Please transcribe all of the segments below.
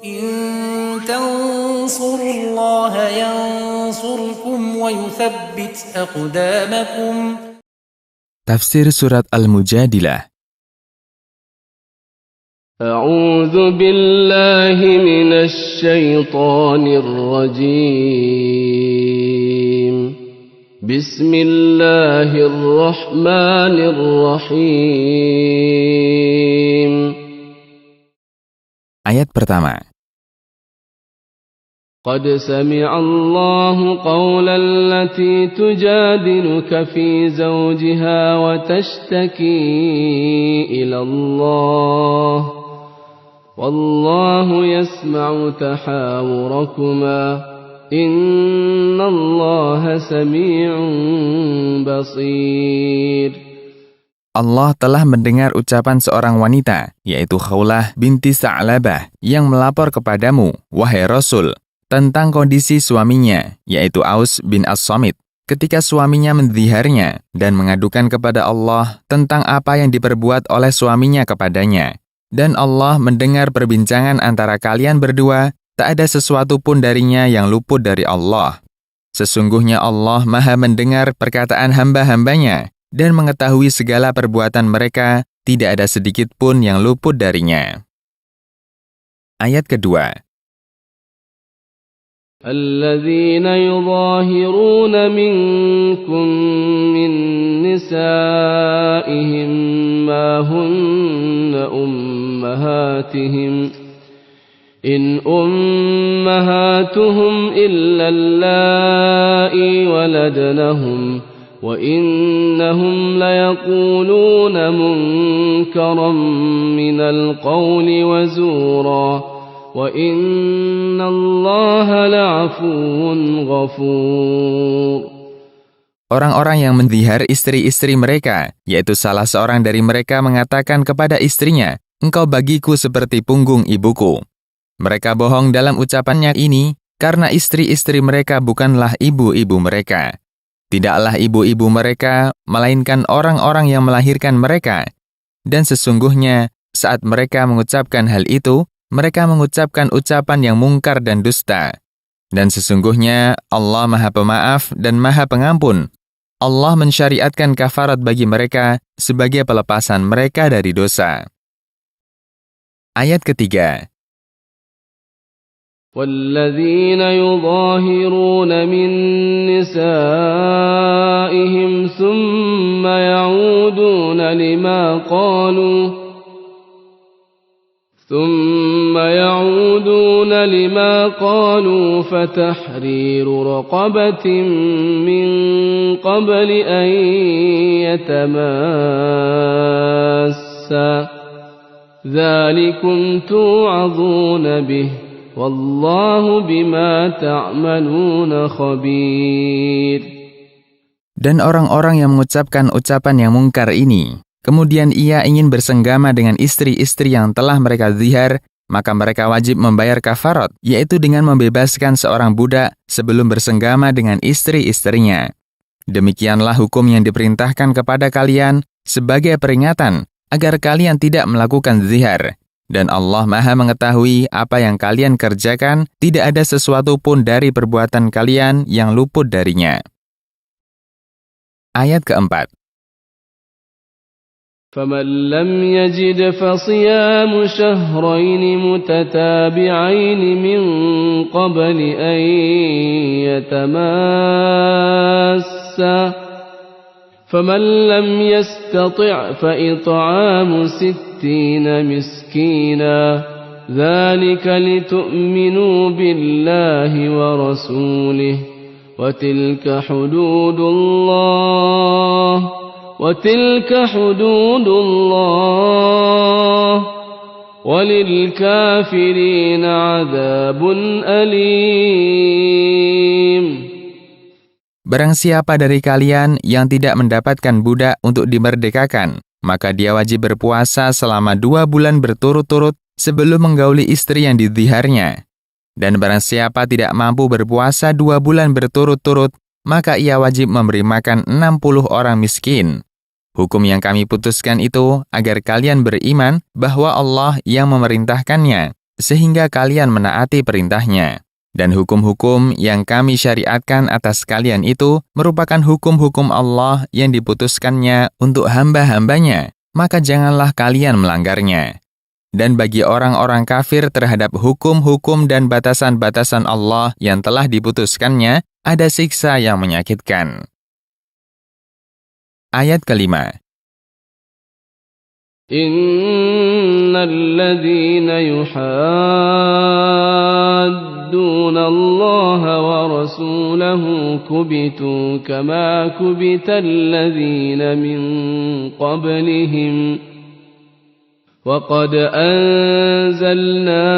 إن تنصروا الله ينصركم ويثبت أقدامكم. Tafsir Surat Al-Mujadilah. أعوذ بالله من الشيطان الرجيم. بسم الله الرحمن الرحيم. Ayat pertama. قد سمع الله قول التي تجادلك في زوجها وتشتكي إلى الله والله يسمع تحاوركما إن الله سميع بصير. Allah telah mendengar ucapan seorang wanita, yaitu Khawlah binti Sa'labah, yang melapor kepadamu, wahai Rasul, tentang kondisi suaminya, yaitu Aus bin As-Samit, ketika suaminya mendziharnya dan mengadukan kepada Allah tentang apa yang diperbuat oleh suaminya kepadanya. Dan Allah mendengar perbincangan antara kalian berdua, tak ada sesuatu pun darinya yang luput dari Allah. Sesungguhnya Allah Maha mendengar perkataan hamba-hambanya dan mengetahui segala perbuatan mereka, tidak ada sedikit pun yang luput darinya. Ayat kedua. الذين يظاهرون منكم من نسائهم ما هن أمهاتهم إن أمهاتهم إلا اللائي ولدنهم وإنهم ليقولون منكرا من القول وزورا وَإِنَّ اللَّهَ لَعَفُوٌّ غَفُورٌ. Orang-orang yang menzihar istri-istri mereka, yaitu salah seorang dari mereka mengatakan kepada istrinya, "Engkau bagiku seperti punggung ibuku." Mereka bohong dalam ucapannya ini, karena istri-istri mereka bukanlah ibu-ibu mereka. Tidaklah ibu-ibu mereka, melainkan orang-orang yang melahirkan mereka. Dan sesungguhnya, saat mereka mengucapkan hal itu, mereka mengucapkan ucapan yang mungkar dan dusta. Dan sesungguhnya Allah Maha Pemaaf dan Maha Pengampun. Allah mensyariatkan kafarat bagi mereka sebagai pelepasan mereka dari dosa. Ayat ketiga. وَالَّذِينَ يُظَاهِرُونَ مِن نِّسَائِهِمْ ثُمَّ يَعُودُونَ لما قالوا فتحرير رقبة من قبل أن يتماسا ذلكم توعظون به والله بما تعملون خبير. Dan orang-orang yang mengucapkan ucapan yang mungkar ini, kemudian ia ingin bersenggama dengan istri-istri yang telah mereka zihar, maka mereka wajib membayar kafarat, yaitu dengan membebaskan seorang budak sebelum bersenggama dengan istri-istrinya. Demikianlah hukum yang diperintahkan kepada kalian sebagai peringatan, agar kalian tidak melakukan zihar. Dan Allah Maha mengetahui apa yang kalian kerjakan, tidak ada sesuatu pun dari perbuatan kalian yang luput darinya. Ayat keempat. فَمَنْ لَمْ يَجِدْ فَصِيَامُ شَهْرَيْنِ مُتَتَابِعَيْنِ مِنْ قَبْلِ أَنْ يَتَمَاسَّا فَمَنْ لَمْ يَسْتَطِعْ فَإِطْعَامُ 60 مِسْكِينًا ذَلِكَ لِتُؤْمِنُوا بِاللَّهِ وَرَسُولِهِ وَتِلْكَ حُدُودُ اللَّهِ وَلِلْكَافِرِينَ عَذَابٌ أَلِيمٌ. Barang siapa dari kalian yang tidak mendapatkan budak untuk dimerdekakan, maka dia wajib berpuasa selama 2 bulan berturut-turut sebelum menggauli istri yang didziharnya. Dan barang siapa tidak mampu berpuasa 2 bulan berturut-turut, maka ia wajib memberi makan 60 orang miskin. Hukum yang kami putuskan itu agar kalian beriman bahwa Allah yang memerintahkannya, sehingga kalian menaati perintahnya. Dan hukum-hukum yang kami syariatkan atas kalian itu merupakan hukum-hukum Allah yang diputuskannya untuk hamba-hambanya, maka janganlah kalian melanggarnya. Dan bagi orang-orang kafir terhadap hukum-hukum dan batasan-batasan Allah yang telah diputuskannya, ada siksa yang menyakitkan. Ayat kelima. Innal ladzina yuhadduna Allah wa rasulahu kubitu kama kubital ladzina min qablihim wa qad anzalna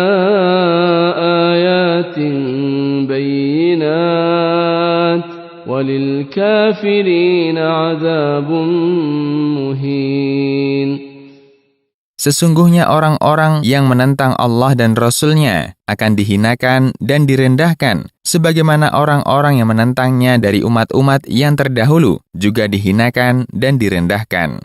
ayatin bayyinat walil kafirina adzabun muhin. Sesungguhnya orang-orang yang menentang Allah dan Rasul-Nya akan dihinakan dan direndahkan, sebagaimana orang-orang yang menentangnya dari umat-umat yang terdahulu juga dihinakan dan direndahkan.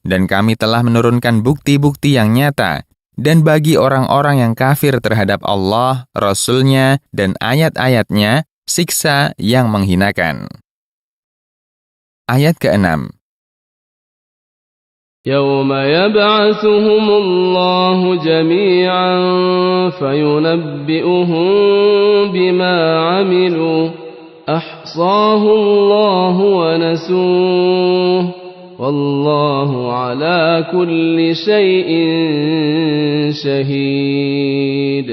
Dan kami telah menurunkan bukti-bukti yang nyata, dan bagi orang-orang yang kafir terhadap Allah, Rasul-Nya, dan ayat-ayatnya, siksa yang menghinakan. Ayat ke-6. يوم يبعثهم الله جميعا فينبئهم بما عملوا أحصاه الله ونسوه والله على كل شيء شهيد.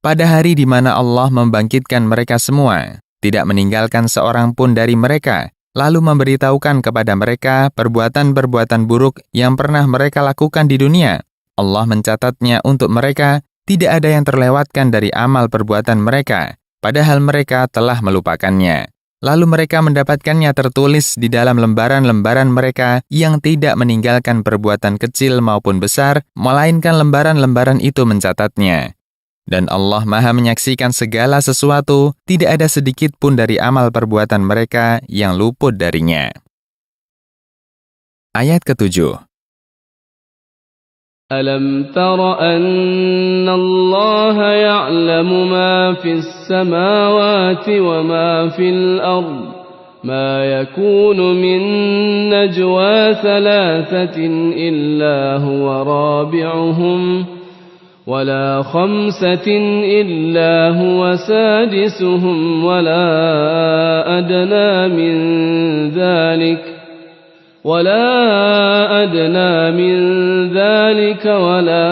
Pada hari di mana Allah membangkitkan mereka semua, tidak meninggalkan seorang pun dari mereka, lalu memberitahukan kepada mereka perbuatan-perbuatan buruk yang pernah mereka lakukan di dunia. Allah mencatatnya untuk mereka, tidak ada yang terlewatkan dari amal perbuatan mereka, padahal mereka telah melupakannya. Lalu mereka mendapatkannya tertulis di dalam lembaran-lembaran mereka yang tidak meninggalkan perbuatan kecil maupun besar, melainkan lembaran-lembaran itu mencatatnya. Dan Allah Maha menyaksikan segala sesuatu, tidak ada sedikit pun dari amal perbuatan mereka yang luput darinya. Ayat ke-7. Alam tara anna Allah ya'lamu ma fis samawati wa ma fil ard, ma yakunu min najwa thalathatin illa huwa rabi'uhum ولا خمسة إلا هو سادسهم ولا أدنى من ذلك ولا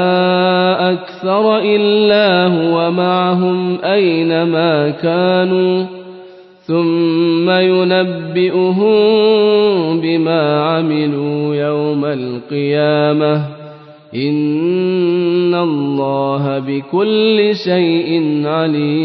أكثر إلا هو معهم أينما كانوا ثم ينبئهم بما عملوا يوم القيامة Inna Allah bikulli syai'in alim.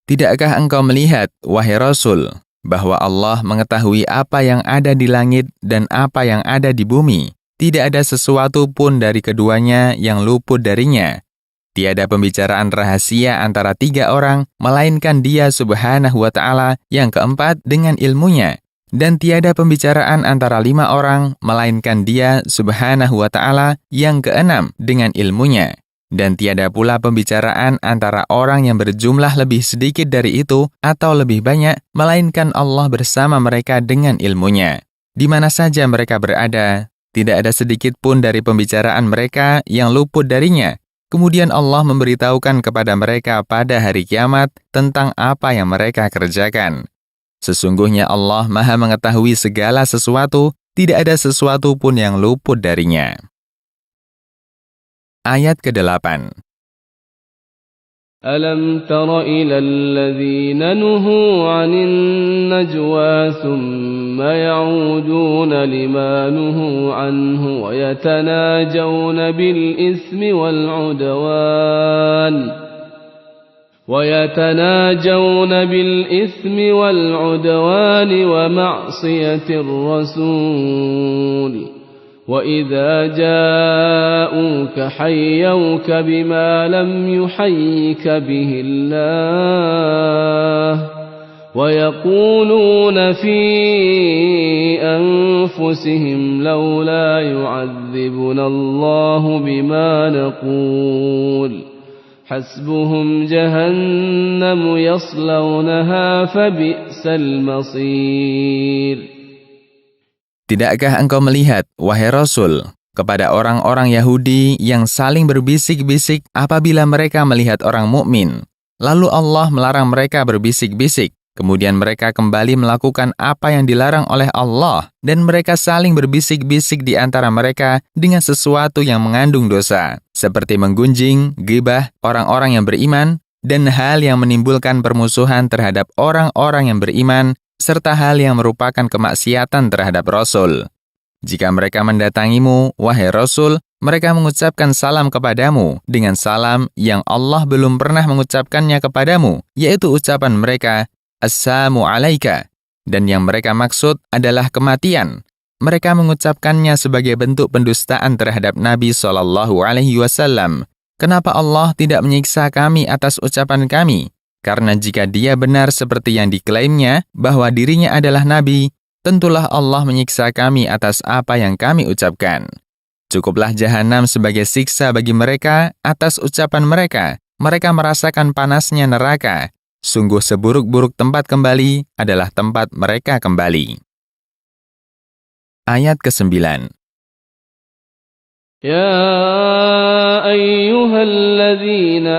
Tidakkah engkau melihat, wahai Rasul, bahwa Allah mengetahui apa yang ada di langit dan apa yang ada di bumi? Tidak ada sesuatu pun dari keduanya yang luput darinya. Tiada pembicaraan rahasia antara tiga orang, melainkan Dia Subhanahu wa Ta'ala yang keempat dengan ilmunya. Dan tiada pembicaraan antara 5 orang, melainkan Dia Subhanahu wa Ta'ala yang keenam dengan ilmunya. Dan tiada pula pembicaraan antara orang yang berjumlah lebih sedikit dari itu atau lebih banyak, melainkan Allah bersama mereka dengan ilmunya. Di mana saja mereka berada, tidak ada sedikit pun dari pembicaraan mereka yang luput darinya. Kemudian Allah memberitahukan kepada mereka pada hari kiamat tentang apa yang mereka kerjakan. Sesungguhnya Allah Maha mengetahui segala sesuatu, tidak ada sesuatu pun yang luput darinya. Ayat ke-8. Alam tara ila alladhina nuhu 'anil najwa thumma ya'uduna lima nuhu anhu wa yatanajawna bil ismi wal 'udwan ويتناجون بالإثم والعدوان ومعصية الرسول وإذا جاءوك حيوك بما لم يحيك به الله ويقولون في أنفسهم لولا يعذبنا الله بما نقول حسبهم جهنم يصلونها فبئس المصير. Tidakkah engkau melihat, wahai Rasul, kepada orang-orang Yahudi yang saling berbisik-bisik apabila mereka melihat orang mukmin? Lalu Allah melarang mereka berbisik-bisik. Kemudian mereka kembali melakukan apa yang dilarang oleh Allah, dan mereka saling berbisik-bisik di antara mereka dengan sesuatu yang mengandung dosa, seperti menggunjing, ghibah orang-orang yang beriman, dan hal yang menimbulkan permusuhan terhadap orang-orang yang beriman, serta hal yang merupakan kemaksiatan terhadap Rasul. Jika mereka mendatangimu, wahai Rasul, mereka mengucapkan salam kepadamu dengan salam yang Allah belum pernah mengucapkannya kepadamu, yaitu ucapan mereka, Assalamu alaika, dan yang mereka maksud adalah kematian. Mereka mengucapkannya sebagai bentuk pendustaan terhadap Nabi SAW. Kenapa Allah tidak menyiksa kami atas ucapan kami? Karena jika dia benar seperti yang diklaimnya, bahwa dirinya adalah Nabi, tentulah Allah menyiksa kami atas apa yang kami ucapkan. Cukuplah jahanam sebagai siksa bagi mereka atas ucapan mereka. Mereka merasakan panasnya neraka. Sungguh seburuk-buruk tempat kembali adalah tempat mereka kembali. Ayat ke-9. Ya ayyuhalladzina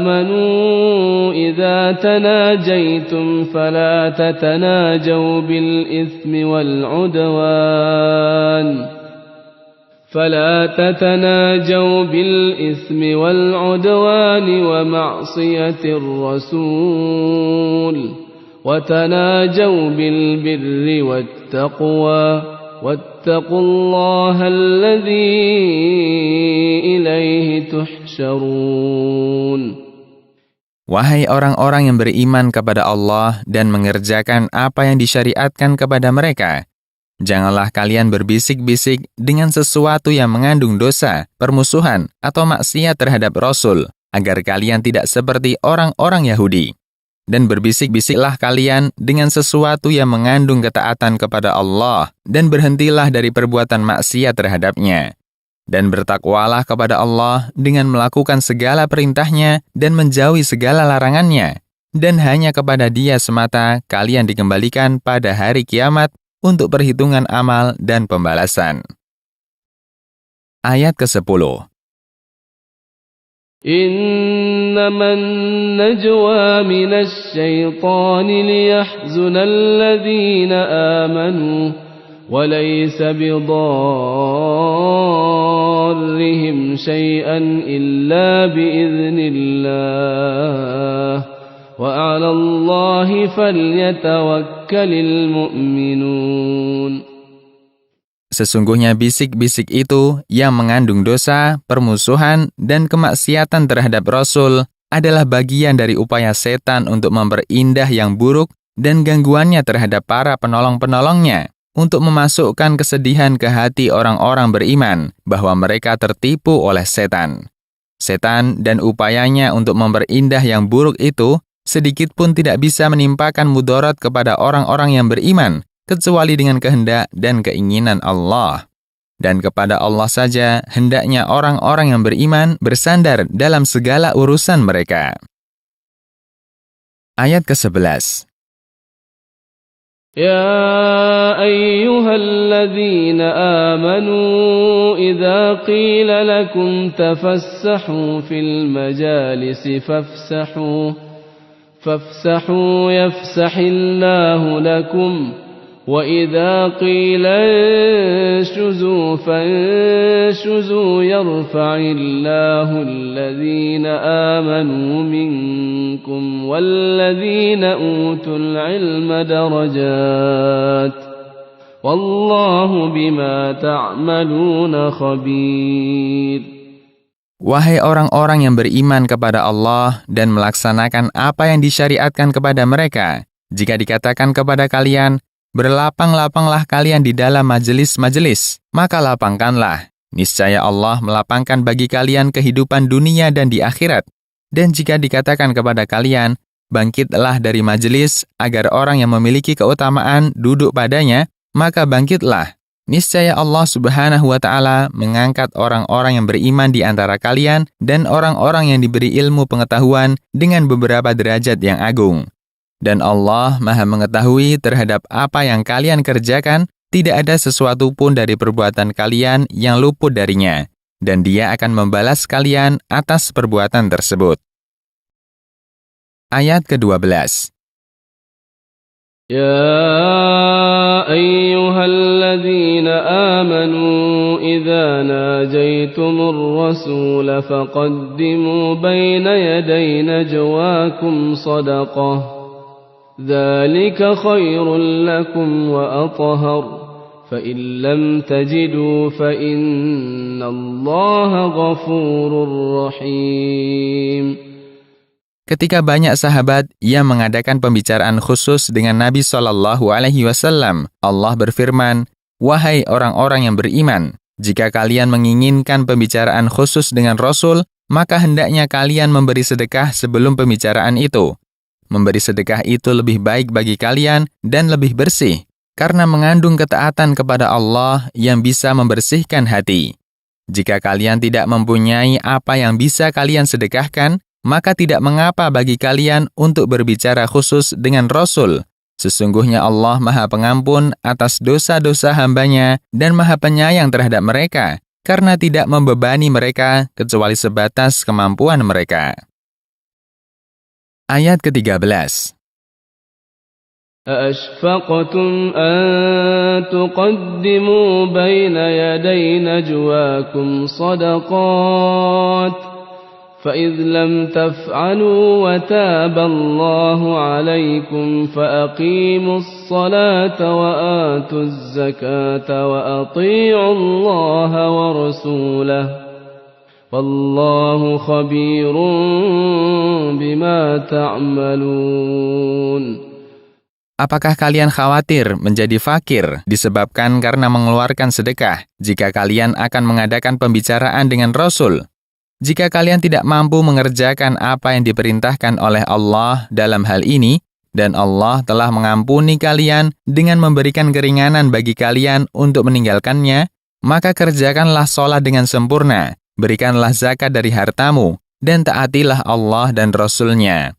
amanu idza tanajaitum fala tatanajaw bil itsmi wal udwan فلا تتناجوا بالإثم والعدوان ومعصية الرسول وتناجوا بالبر والتقوى واتقوا الله الذي إليه تحشرون. Wahai orang-orang yang beriman kepada Allah dan mengerjakan apa yang disyariatkan kepada mereka, janganlah kalian berbisik-bisik dengan sesuatu yang mengandung dosa, permusuhan, atau maksiat terhadap Rasul, agar kalian tidak seperti orang-orang Yahudi. Dan berbisik-bisiklah kalian dengan sesuatu yang mengandung ketaatan kepada Allah, dan berhentilah dari perbuatan maksiat terhadapnya. Dan bertakwalah kepada Allah dengan melakukan segala perintahnya dan menjauhi segala larangannya. Dan hanya kepada Dia semata kalian dikembalikan pada hari kiamat, untuk perhitungan amal dan pembalasan. Ayat ke-10. Innaman najwa minasy syaitani liyahzunal ladzina amanu wa laysa bidarrihim syai'an illa biiznillah. وَعَلَى اللَّهِ فَلْيَتَوَكَّلِ الْمُؤْمِنُونَ. Sesungguhnya bisik-bisik itu yang mengandung dosa, permusuhan, dan kemaksiatan terhadap Rasul adalah bagian dari upaya setan untuk memperindah yang buruk dan gangguannya terhadap para penolong-penolongnya, untuk memasukkan kesedihan ke hati orang-orang beriman bahwa mereka tertipu oleh setan. Setan dan upayanya untuk memperindah yang buruk itu sedikit pun tidak bisa menimpakan mudarat kepada orang-orang yang beriman, kecuali dengan kehendak dan keinginan Allah. Dan kepada Allah saja hendaknya orang-orang yang beriman bersandar dalam segala urusan mereka. Ayat ke-11. Ya ayyuhalladzina amanu idza qila lakum tafassahu fil majalisi فافسحوا يفسح الله لكم وإذا قيل انشزوا فانشزوا يرفع الله الذين آمنوا منكم والذين أوتوا العلم درجات والله بما تعملون خبير. Wahai orang-orang yang beriman kepada Allah dan melaksanakan apa yang disyariatkan kepada mereka, jika dikatakan kepada kalian, berlapang-lapanglah kalian di dalam majelis-majelis, maka lapangkanlah. Niscaya Allah melapangkan bagi kalian kehidupan dunia dan di akhirat. Dan jika dikatakan kepada kalian, bangkitlah dari majelis agar orang yang memiliki keutamaan duduk padanya, maka bangkitlah. Niscaya Allah Subhanahu wa Ta'ala mengangkat orang-orang yang beriman di antara kalian dan orang-orang yang diberi ilmu pengetahuan dengan beberapa derajat yang agung. Dan Allah Maha mengetahui terhadap apa yang kalian kerjakan, tidak ada sesuatu pun dari perbuatan kalian yang luput darinya, dan Dia akan membalas kalian atas perbuatan tersebut. Ayat ke-12. يا أيها الذين آمنوا إذا ناجيتم الرسول فقدموا بين يدي نجواكم صدقة ذلك خير لكم وأطهر فإن لم تجدوا فإن الله غفور رحيم. Ketika banyak sahabat yang mengadakan pembicaraan khusus dengan Nabi SAW, Allah berfirman, "Wahai orang-orang yang beriman, jika kalian menginginkan pembicaraan khusus dengan Rasul, maka hendaknya kalian memberi sedekah sebelum pembicaraan itu. Memberi sedekah itu lebih baik bagi kalian dan lebih bersih, karena mengandung ketaatan kepada Allah yang bisa membersihkan hati. Jika kalian tidak mempunyai apa yang bisa kalian sedekahkan, maka tidak mengapa bagi kalian untuk berbicara khusus dengan Rasul. Sesungguhnya Allah Maha Pengampun atas dosa-dosa hambanya dan Maha Penyayang terhadap mereka, karena tidak membebani mereka kecuali sebatas kemampuan mereka." Ayat ke-13. أَأَشْفَقْتُمْ أَن تُقَدِّمُوا بَيْنَ يَدَيْ نَجْوَاكُمْ صَدَقَاتٍ فَإِذْ لَمْ تَفْعَلُوا وَتَابَ اللَّهُ عَلَيْكُمْ فَأَقِيمُوا الصَّلَاةَ وَآتُوا الزَّكَاةَ وَأَطِيعُوا اللَّهَ وَرَسُولَهُ وَاللَّهُ خَبِيرٌ بِمَا تَعْمَلُونَ. Apakah kalian khawatir menjadi fakir disebabkan karena mengeluarkan sedekah jika kalian akan mengadakan pembicaraan dengan Rasul? Jika kalian tidak mampu mengerjakan apa yang diperintahkan oleh Allah dalam hal ini, dan Allah telah mengampuni kalian dengan memberikan keringanan bagi kalian untuk meninggalkannya, maka kerjakanlah sholat dengan sempurna, berikanlah zakat dari hartamu, dan taatilah Allah dan Rasul-Nya.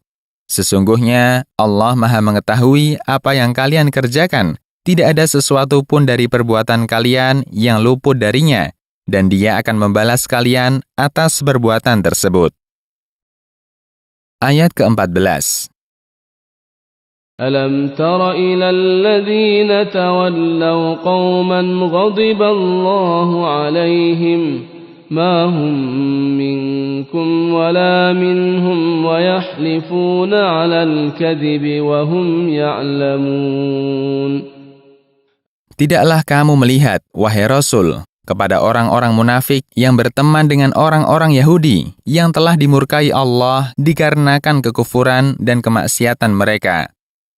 Sesungguhnya Allah Maha mengetahui apa yang kalian kerjakan, tidak ada sesuatu pun dari perbuatan kalian yang luput darinya, dan Dia akan membalas kalian atas perbuatan tersebut. Ayat ke-14. أَلَمْ تَرَ إِلَى الَّذِينَ تَوَلَّوْا قَوْمًا غَضِبَ اللَّهُ عَلَيْهِمْ مَا هُمْ مِنكُمْ وَلَا مِنْهُمْ وَيَحْلِفُونَ عَلَى الْكَذِبِ وَهُمْ يَعْلَمُونَ. Tidaklah kamu melihat, wahai Rasul, kepada orang-orang munafik yang berteman dengan orang-orang Yahudi yang telah dimurkai Allah dikarenakan kekufuran dan kemaksiatan mereka.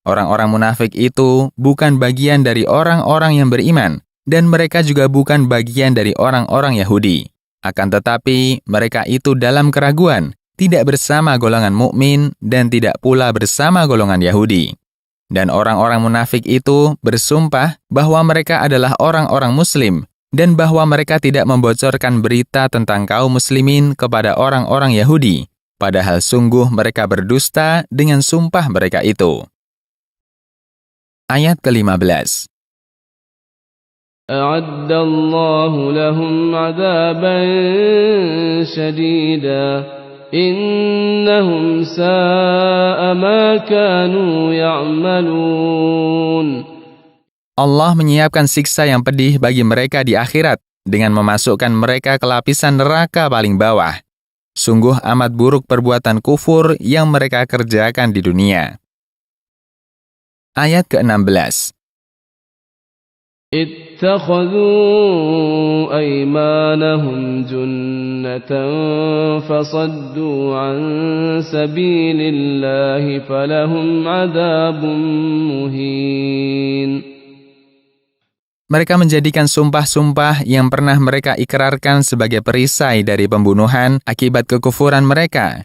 Orang-orang munafik itu bukan bagian dari orang-orang yang beriman, dan mereka juga bukan bagian dari orang-orang Yahudi. Akan tetapi, mereka itu dalam keraguan, tidak bersama golongan mukmin dan tidak pula bersama golongan Yahudi. Dan orang-orang munafik itu bersumpah bahwa mereka adalah orang-orang Muslim, dan bahwa mereka tidak membocorkan berita tentang kaum muslimin kepada orang-orang Yahudi, padahal sungguh mereka berdusta dengan sumpah mereka itu. Ayat ke-15. أَعَدَّ اللَّهُ لَهُمْ عَذَابًا شَدِيدًا إِنَّهُمْ سَاءَ مَا كَانُوا يَعْمَلُونَ. Allah menyiapkan siksa yang pedih bagi mereka di akhirat dengan memasukkan mereka ke lapisan neraka paling bawah. Sungguh amat buruk perbuatan kufur yang mereka kerjakan di dunia. Ayat ke-16. اتخذوا أيمانهم جنة فصدوا عن سبيل الله فلهم عذاب مهين. Mereka menjadikan sumpah-sumpah yang pernah mereka ikrarkan sebagai perisai dari pembunuhan akibat kekufuran mereka.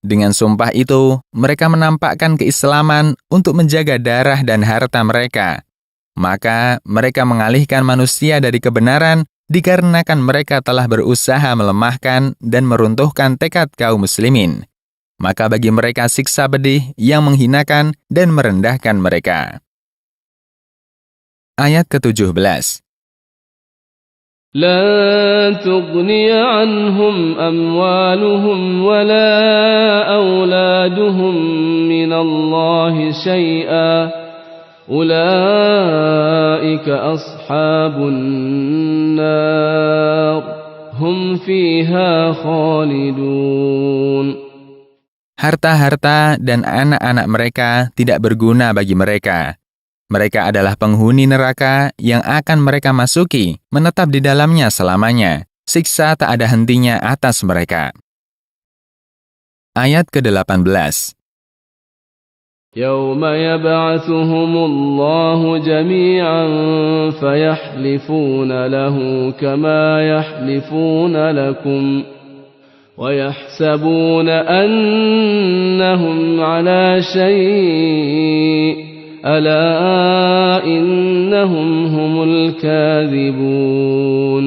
Dengan sumpah itu, mereka menampakkan keislaman untuk menjaga darah dan harta mereka. Maka mereka mengalihkan manusia dari kebenaran dikarenakan mereka telah berusaha melemahkan dan meruntuhkan tekad kaum muslimin. Maka bagi mereka siksa pedih yang menghinakan dan merendahkan mereka. Ayat ke-17. لن تغني عنهم أموالهم ولا أولادهم من الله شيئا أولئك أصحاب النار هم فيها خالدون. Harta-harta dan anak-anak mereka tidak berguna bagi mereka. Mereka adalah penghuni neraka yang akan mereka masuki, menetap di dalamnya selamanya. Siksa tak ada hentinya atas mereka. Ayat ke-18. يوم يبعثهم الله جميعا فيحلفون له كما يحلفون لكم ويحسبون أنهم على شيء ألا إنهم هم الكاذبون.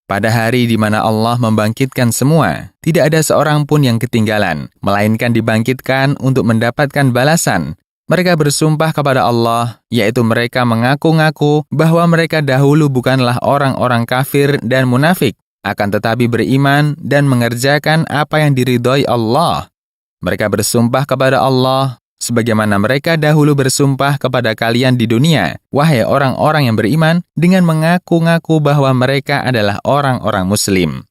Pada hari di mana Allah membangkitkan semua, tidak ada seorang pun yang ketinggalan, melainkan dibangkitkan untuk mendapatkan balasan. Mereka bersumpah kepada Allah, yaitu mereka mengaku-ngaku bahwa mereka dahulu bukanlah orang-orang kafir dan munafik, akan tetapi beriman dan mengerjakan apa yang diridhoi Allah. Mereka bersumpah kepada Allah, sebagaimana mereka dahulu bersumpah kepada kalian di dunia, wahai orang-orang yang beriman, dengan mengaku-ngaku bahwa mereka adalah orang-orang muslim.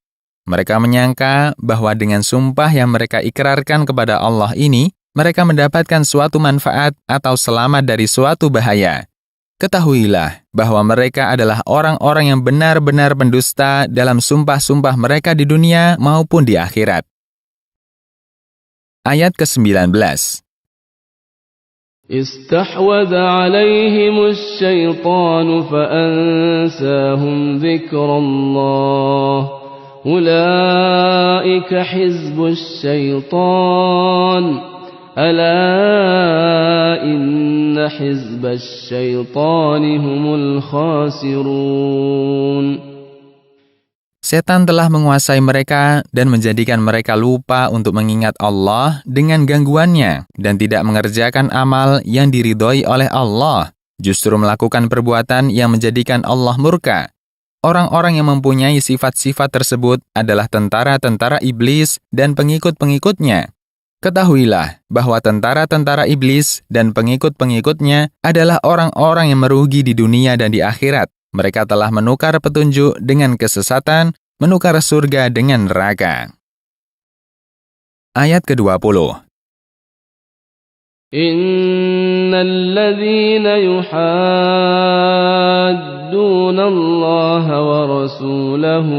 Mereka menyangka bahwa dengan sumpah yang mereka ikrarkan kepada Allah ini, mereka mendapatkan suatu manfaat atau selamat dari suatu bahaya. Ketahuilah bahwa mereka adalah orang-orang yang benar-benar pendusta dalam sumpah-sumpah mereka di dunia maupun di akhirat. Ayat ke-19. استحوذ عليهم الشيطان فأنساهم ذكر الله أولئك حزب الشيطان ألا إن حزب الشيطان هم الخاسرون. Setan telah menguasai mereka dan menjadikan mereka lupa untuk mengingat Allah dengan gangguannya dan tidak mengerjakan amal yang diridhoi oleh Allah, justru melakukan perbuatan yang menjadikan Allah murka. Orang-orang yang mempunyai sifat-sifat tersebut adalah tentara-tentara iblis dan pengikut-pengikutnya. Ketahuilah bahwa tentara-tentara iblis dan pengikut-pengikutnya adalah orang-orang yang merugi di dunia dan di akhirat. Mereka telah menukar petunjuk dengan kesesatan, menukar surga dengan neraka. Ayat ke-20. Innal ladzina yuhadduna Allah wa rasulahu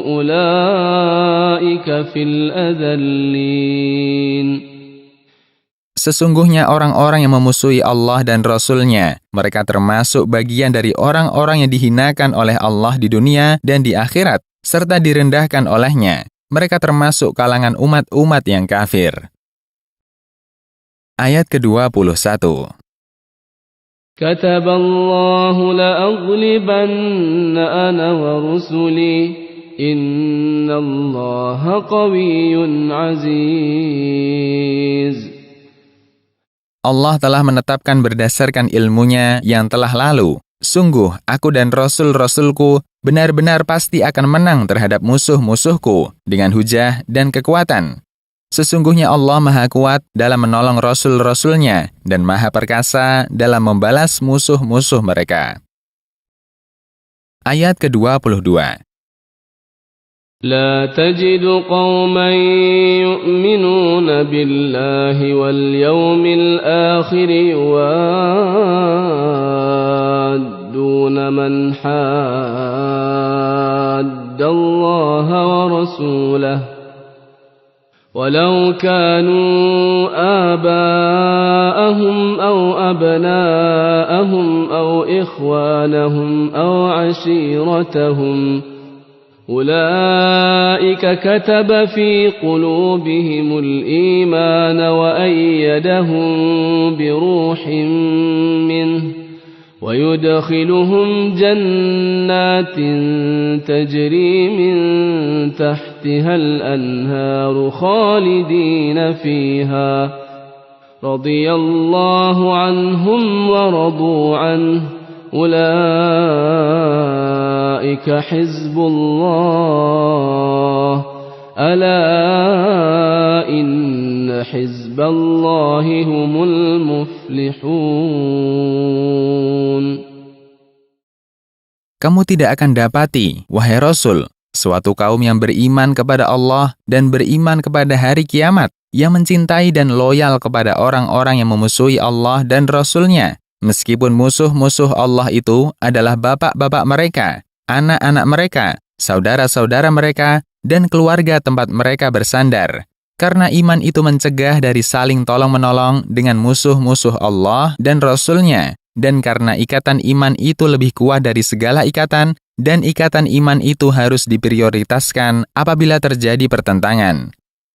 ulaika fil adallin. Sesungguhnya orang-orang yang memusuhi Allah dan Rasul-Nya, mereka termasuk bagian dari orang-orang yang dihinakan oleh Allah di dunia dan di akhirat, serta direndahkan olehnya. Mereka termasuk kalangan umat-umat yang kafir. Ayat ke-21. Kataballahu la'aghlibanna ana wa rusuli, innallaha qawiyyun aziz. Allah telah menetapkan berdasarkan ilmunya yang telah lalu. Sungguh, aku dan Rasul-Rasulku benar-benar pasti akan menang terhadap musuh-musuhku dengan hujah dan kekuatan. Sesungguhnya Allah Maha Kuat dalam menolong Rasul-Rasulnya dan Maha Perkasa dalam membalas musuh-musuh mereka. Ayat ke-22. لا تجد قوما يؤمنون بالله واليوم الآخر يوادون من حاد الله ورسوله ولو كانوا آباءهم أو أبناءهم أو إخوانهم أو عشيرتهم أولئك كتب في قلوبهم الإيمان وأيدهم بروح منه ويدخلهم جنات تجري من تحتها الأنهار خالدين فيها رضي الله عنهم ورضوا عنه أولئك حزب الله ألا إن حزب الله هم المفلحون. Kamu tidak akan dapati, wahai Rasul, suatu kaum yang beriman kepada Allah dan beriman kepada hari kiamat, yang mencintai dan loyal kepada orang-orang yang memusuhi Allah dan Rasul-Nya, meskipun musuh-musuh Allah itu adalah bapak-bapak mereka, anak-anak mereka, saudara-saudara mereka, dan keluarga tempat mereka bersandar. Karena iman itu mencegah dari saling tolong-menolong dengan musuh-musuh Allah dan Rasul-Nya, dan karena ikatan iman itu lebih kuat dari segala ikatan, dan ikatan iman itu harus diprioritaskan apabila terjadi pertentangan.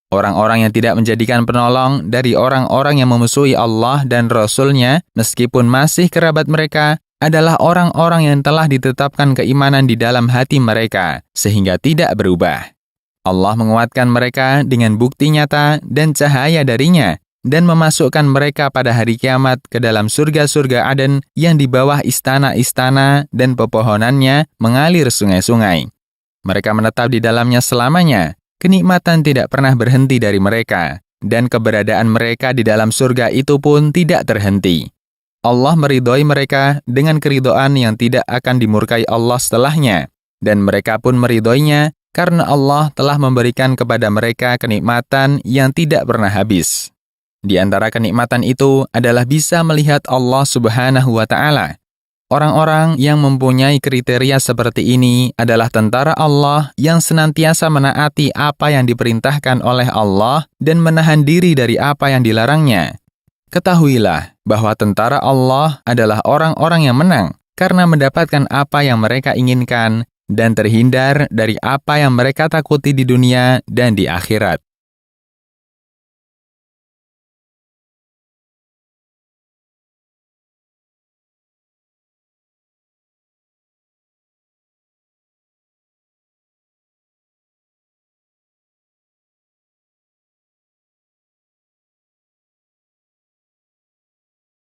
Orang-orang yang tidak menjadikan penolong dari orang-orang yang memusuhi Allah dan Rasul-Nya, meskipun masih kerabat mereka, adalah orang-orang yang telah ditetapkan keimanan di dalam hati mereka, sehingga tidak berubah. Allah menguatkan mereka dengan bukti nyata dan cahaya darinya, dan memasukkan mereka pada hari kiamat ke dalam surga-surga Aden yang di bawah istana-istana dan pepohonannya mengalir sungai-sungai. Mereka menetap di dalamnya selamanya. Kenikmatan tidak pernah berhenti dari mereka, dan keberadaan mereka di dalam surga itu pun tidak terhenti. Allah meridhoi mereka dengan keridhaan yang tidak akan dimurkai Allah setelahnya, dan mereka pun meridhoinya karena Allah telah memberikan kepada mereka kenikmatan yang tidak pernah habis. Di antara kenikmatan itu adalah bisa melihat Allah Subhanahu wa Ta'ala. Orang-orang yang mempunyai kriteria seperti ini adalah tentara Allah yang senantiasa menaati apa yang diperintahkan oleh Allah dan menahan diri dari apa yang dilarangnya. Ketahuilah bahwa tentara Allah adalah orang-orang yang menang karena mendapatkan apa yang mereka inginkan dan terhindar dari apa yang mereka takuti di dunia dan di akhirat.